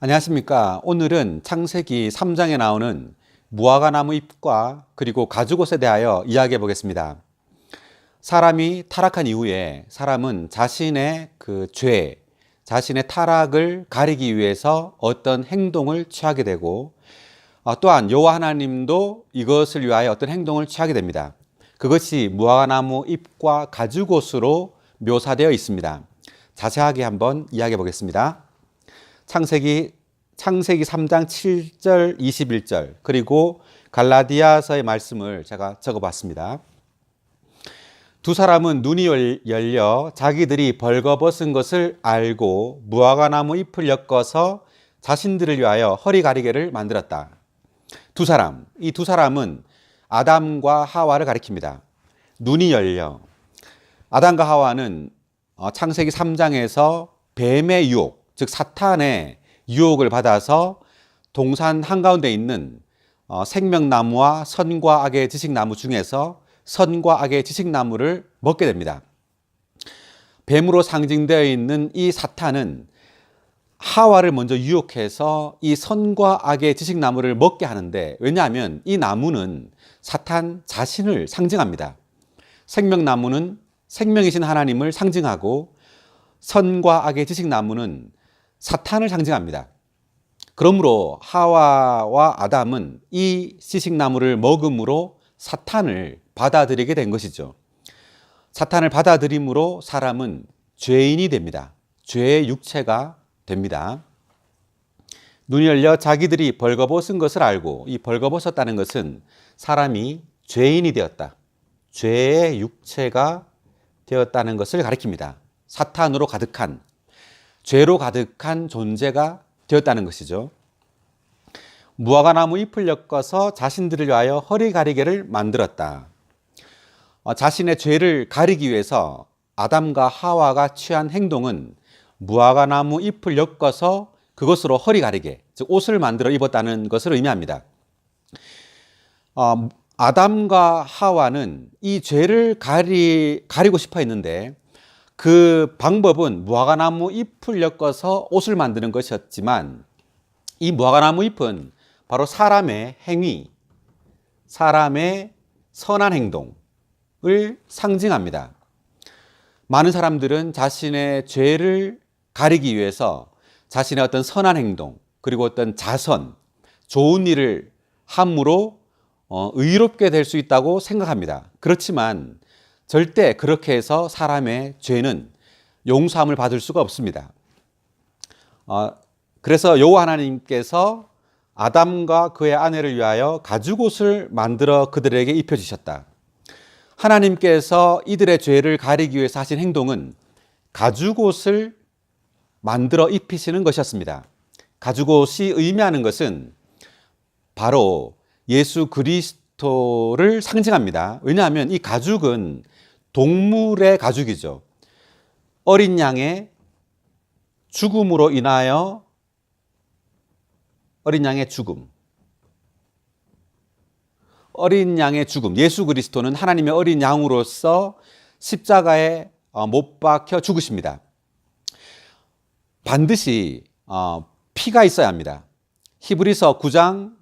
안녕하십니까. 오늘은 창세기 3장에 나오는 무화과나무 잎과 그리고 가죽옷에 대하여 이야기해 보겠습니다. 사람이 타락한 이후에 사람은 자신의 자신의 타락을 가리기 위해서 어떤 행동을 취하게 되고 또한 여호와 하나님도 이것을 위하여 어떤 행동을 취하게 됩니다. 그것이 무화과나무 잎과 가죽옷으로 묘사되어 있습니다. 자세하게 한번 이야기해 보겠습니다. 창세기 3장 7절 21절 그리고 갈라디아서의 말씀을 제가 적어봤습니다. 두 사람은 눈이 열려 자기들이 벌거벗은 것을 알고 무화과나무 잎을 엮어서 자신들을 위하여 허리 가리개를 만들었다. 이 두 사람은 아담과 하와를 가리킵니다. 눈이 열려. 아담과 하와는 창세기 3장에서 뱀의 유혹, 즉 사탄의 유혹을 받아서 동산 한가운데 있는 생명나무와 선과 악의 지식나무 중에서 선과 악의 지식나무를 먹게 됩니다. 뱀으로 상징되어 있는 이 사탄은 하와를 먼저 유혹해서 이 선과 악의 지식나무를 먹게 하는데, 왜냐하면 이 나무는 사탄 자신을 상징합니다. 생명나무는 생명이신 하나님을 상징하고 선과 악의 지식나무는 사탄을 상징합니다. 그러므로 하와와 아담은 이 지식나무를 먹음으로 사탄을 받아들이게 된 것이죠. 사탄을 받아들임으로 사람은 죄인이 됩니다. 죄의 육체가 됩니다. 눈이 열려 자기들이 벌거벗은 것을 알고, 이 벌거벗었다는 것은 사람이 죄인이 되었다, 죄의 육체가 되었다는 것을 가리킵니다. 사탄으로 가득한, 죄로 가득한 존재가 되었다는 것이죠. 무화과나무 잎을 엮어서 자신들을 위하여 허리 가리개를 만들었다. 자신의 죄를 가리기 위해서 아담과 하와가 취한 행동은 무화과나무 잎을 엮어서 그것으로 허리 가리개, 즉 옷을 만들어 입었다는 것을 의미합니다. 아담과 하와는 이 죄를 가리고 싶어 했는데 그 방법은 무화과나무 잎을 엮어서 옷을 만드는 것이었지만, 이 무화과나무 잎은 바로 사람의 행위, 사람의 선한 행동을 상징합니다. 많은 사람들은 자신의 죄를 가리기 위해서 자신의 어떤 선한 행동, 그리고 어떤 자선, 좋은 일을 함으로 의롭게 될 수 있다고 생각합니다. 그렇지만 절대 그렇게 해서 사람의 죄는 용서함을 받을 수가 없습니다. 그래서 여호와 하나님께서 아담과 그의 아내를 위하여 가죽옷을 만들어 그들에게 입혀주셨다. 하나님께서 이들의 죄를 가리기 위해서 하신 행동은 가죽옷을 만들어 입히시는 것이었습니다. 가죽옷이 의미하는 것은 바로 예수 그리스도를 상징합니다. 왜냐하면 이 가죽은 동물의 가죽이죠. 어린 양의 죽음으로 인하여, 어린 양의 죽음, 예수 그리스도는 하나님의 어린 양으로서 십자가에 못 박혀 죽으십니다. 반드시 피가 있어야 합니다. 히브리서 9장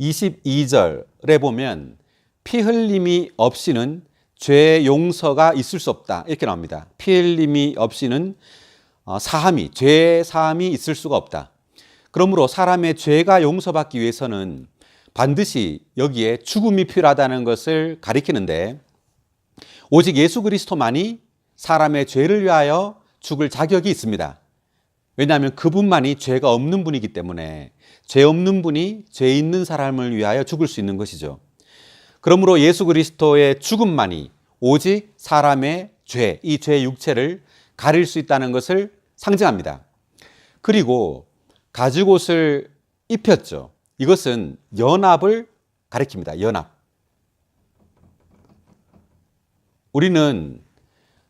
22절에 보면 피 흘림이 없이는 죄 용서가 있을 수 없다, 이렇게 나옵니다. 피 흘림이 없이는 죄 사함이 있을 수가 없다. 그러므로 사람의 죄가 용서받기 위해서는 반드시 여기에 죽음이 필요하다는 것을 가리키는데, 오직 예수 그리스도만이 사람의 죄를 위하여 죽을 자격이 있습니다. 왜냐하면 그분만이 죄가 없는 분이기 때문에 죄 없는 분이 죄 있는 사람을 위하여 죽을 수 있는 것이죠. 그러므로 예수 그리스도의 죽음만이 오직 사람의 죄, 이 죄의 육체를 가릴 수 있다는 것을 상징합니다. 그리고 가죽옷을 입혔죠. 이것은 연합을 가리킵니다. 연합. 우리는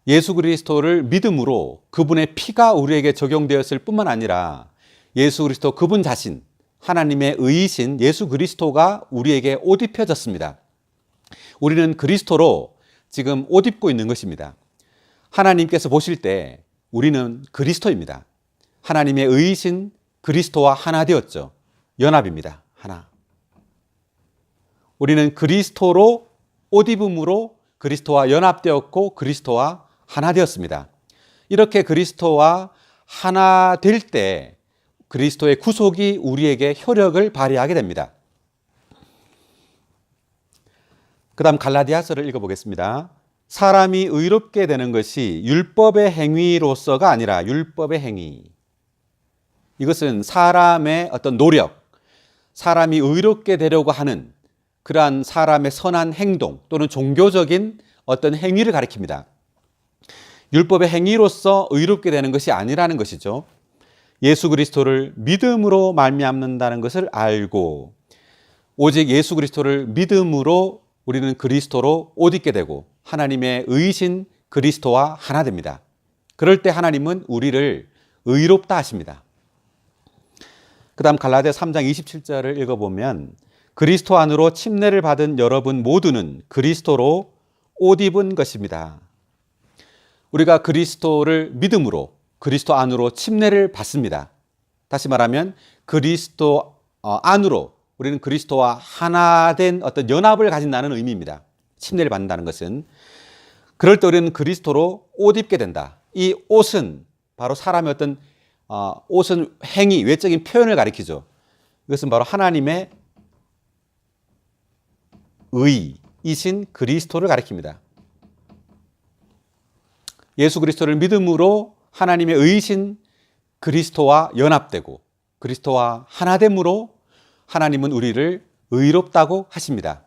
예수 그리스도를 믿음으로 그분의 피가 우리에게 적용되었을 뿐만 아니라 예수 그리스도 그분 자신, 하나님의 의이신 예수 그리스도가 우리에게 옷 입혀졌습니다. 우리는 그리스도로 지금 옷 입고 있는 것입니다. 하나님께서 보실 때 우리는 그리스도입니다. 하나님의 의이신 그리스도와 하나 되었죠. 연합입니다. 하나. 우리는 그리스도로 옷 입음으로 그리스도와 연합되었고 그리스도와 하나 되었습니다. 이렇게 그리스도와 하나 될 때 그리스도의 구속이 우리에게 효력을 발휘하게 됩니다. 그 다음 갈라디아서를 읽어보겠습니다. 사람이 의롭게 되는 것이 율법의 행위로서가 아니라 율법의 행위. 이것은 사람의 어떤 노력, 사람이 의롭게 되려고 하는 그러한 사람의 선한 행동 또는 종교적인 어떤 행위를 가리킵니다. 율법의 행위로서 의롭게 되는 것이 아니라는 것이죠. 예수 그리스도를 믿음으로 말미암는다는 것을 알고 오직 예수 그리스도를 믿음으로 우리는 그리스도로 옷 입게 되고 하나님의 의이신 그리스도와 하나 됩니다. 그럴 때 하나님은 우리를 의롭다 하십니다. 그 다음 갈라디아 3장 27절을 읽어보면 그리스도 안으로 침례를 받은 여러분 모두는 그리스도로 옷 입은 것입니다. 우리가 그리스도를 믿음으로 그리스도 안으로 침례를 받습니다. 다시 말하면 그리스도 안으로 우리는 그리스도와 하나 된 어떤 연합을 가진다는 의미입니다. 침례를 받는다는 것은. 그럴 때 우리는 그리스도로 옷 입게 된다. 이 옷은 바로 사람의 어떤 옷은 행위, 외적인 표현을 가리키죠. 이것은 바로 하나님의 의이신 그리스도를 가리킵니다. 예수 그리스도를 믿음으로 하나님의 의이신 그리스도와 연합되고 그리스도와 하나됨으로 하나님은 우리를 의롭다고 하십니다.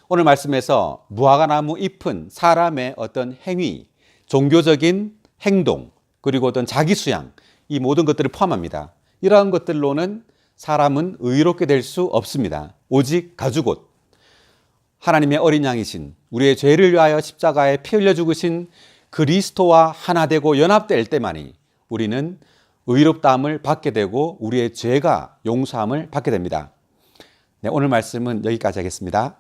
오늘 말씀에서 무화과나무 잎은 사람의 어떤 행위, 종교적인 행동, 그리고 어떤 자기 수양, 이 모든 것들을 포함합니다. 이러한 것들로는 사람은 의롭게 될 수 없습니다. 오직 가죽옷, 하나님의 어린 양이신 우리의 죄를 위하여 십자가에 피 흘려 죽으신 그리스도와 하나 되고 연합될 때만이 우리는 의롭다함을 받게 되고 우리의 죄가 용서함을 받게 됩니다. 네, 오늘 말씀은 여기까지 하겠습니다.